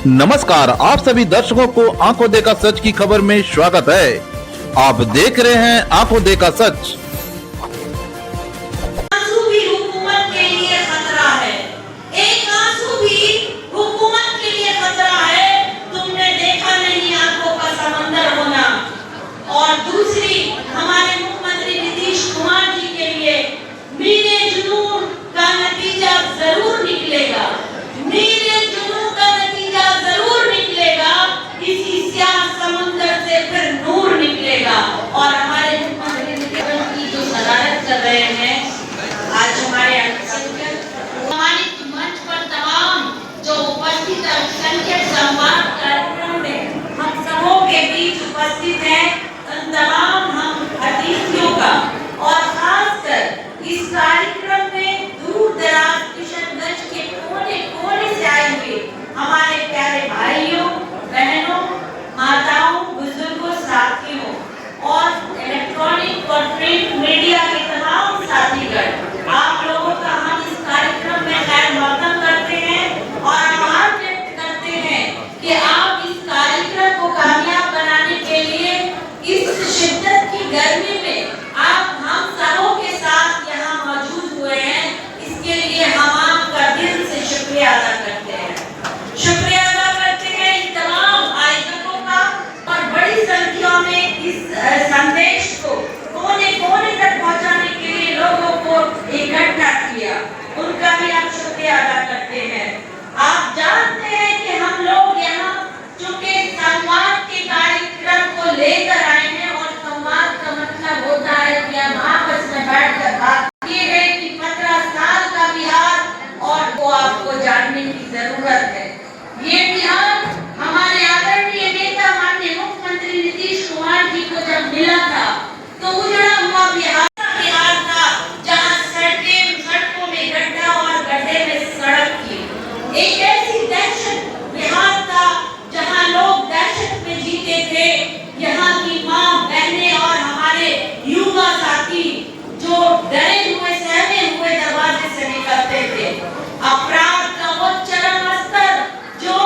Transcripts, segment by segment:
नमस्कार, आप सभी दर्शकों को आंखों देखा सच की खबर में स्वागत है। आप देख रहे हैं आंखों देखा सच। आंसू भी हुकूमत के लिए खतरा है। एक आंसू भी हुकूमत के लिए खतरा है। तुमने देखा नहीं आंखों का समंदर होना। और दूसरी, हमारे मुख्यमंत्री नीतीश कुमार जी के लिए मेरे जुनून का नतीजा जरूर निकलेगा। मेरे जुनून का नतीजा जरूर निकलेगा। इसी स्याह समंदर से फिर नूर निकलेगा। और हमारे मुख्यमंत्री नीतीश की जो सदारत कर रहे हैं, आज हमारे सम्मानित मंच पर तमाम जो उपस्थित अल्पसंख्यक संवाद कार्यक्रम में हम सबों के बीच उपस्थित हैं, उन तमाम हम अतिथियों का और खासकर इस कार्यक्रम में दूर दराज किशनगंज के कोने कोने से आए हुए हमारे प्यारे भाइयों, बहनों, माताओं, बुजुर्गों, साथियों और इलेक्ट्रॉनिक और प्रिंट मीडिया के तमाम साथीगण, आप लोगों का हम इस कार्यक्रम में खैर मकदम करते हैं और आभार व्यक्त करते हैं कि आप इस कार्यक्रम को कामयाब बनाने के लिए इस शिद्दत की गर्मी में आप हम सबों के साथ यहाँ मौजूद हुए हैं। इसके लिए हम आपका दिल से शुक्रिया अदा करते हैं। शुक्रिया अदा करते हैं इन तमाम आयोजकों का और बड़ी संख्या में इस संदेश को कोने कोने तक पहुंचाने के लिए लोगों को इकट्ठा किया, उनका भी हम शुक्रिया अदा करते हैं। आप जानते हैं कि हम लोग यहाँ चूंकि संवाद के कार्यक्रम को लेकर आए हैं और संवाद का मतलब होता है कि हम आपस में बैठकर बात किए गए कि 15 साल का बिहार और वो आपको जानने की जरूरत है। ये बिहार हमारे आदरणीय नेता माननीय मुख्यमंत्री नीतीश कुमार जी को जब मिला था तो उजड़ा हुआ बिहार था, जहाँ सड़कों में गड्ढा और गड्ढे में सड़क थी। एक ऐसी दहशत बिहार था जहाँ लोग दहशत में जीते थे। यहाँ की माँ, बहनें और हमारे युवा साथी जो डरे हुए, सहमे हुए दरवाजे से निकलते थे। अपराध का वो चरम स्तर जो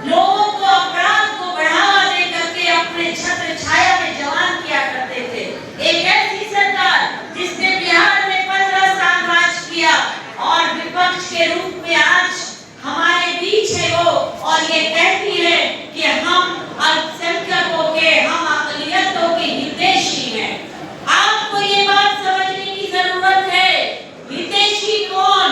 लोगों को अपराध को बढ़ावा दे करके अपने छत्र छाया में जवान किया करते थे। एक ऐसी सरकार जिसने बिहार में 15 साल राज किया और विपक्ष के रूप में आज हमारे बीच है वो, और ये कहती है कि हम अल्पसंख्यकों के, हम अक़लियतों के हितैषी हैं। आपको ये बात समझने की जरूरत है, हितैषी कौन?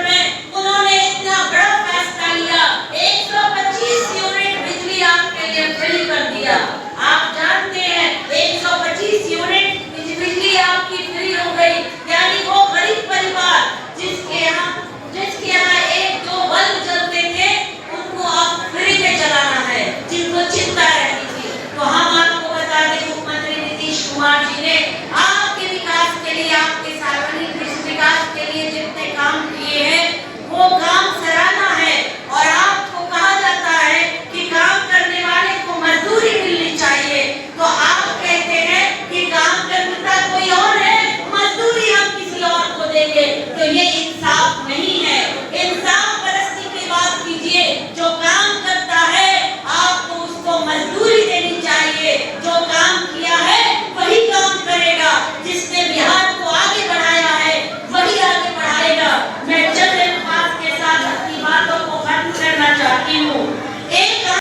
में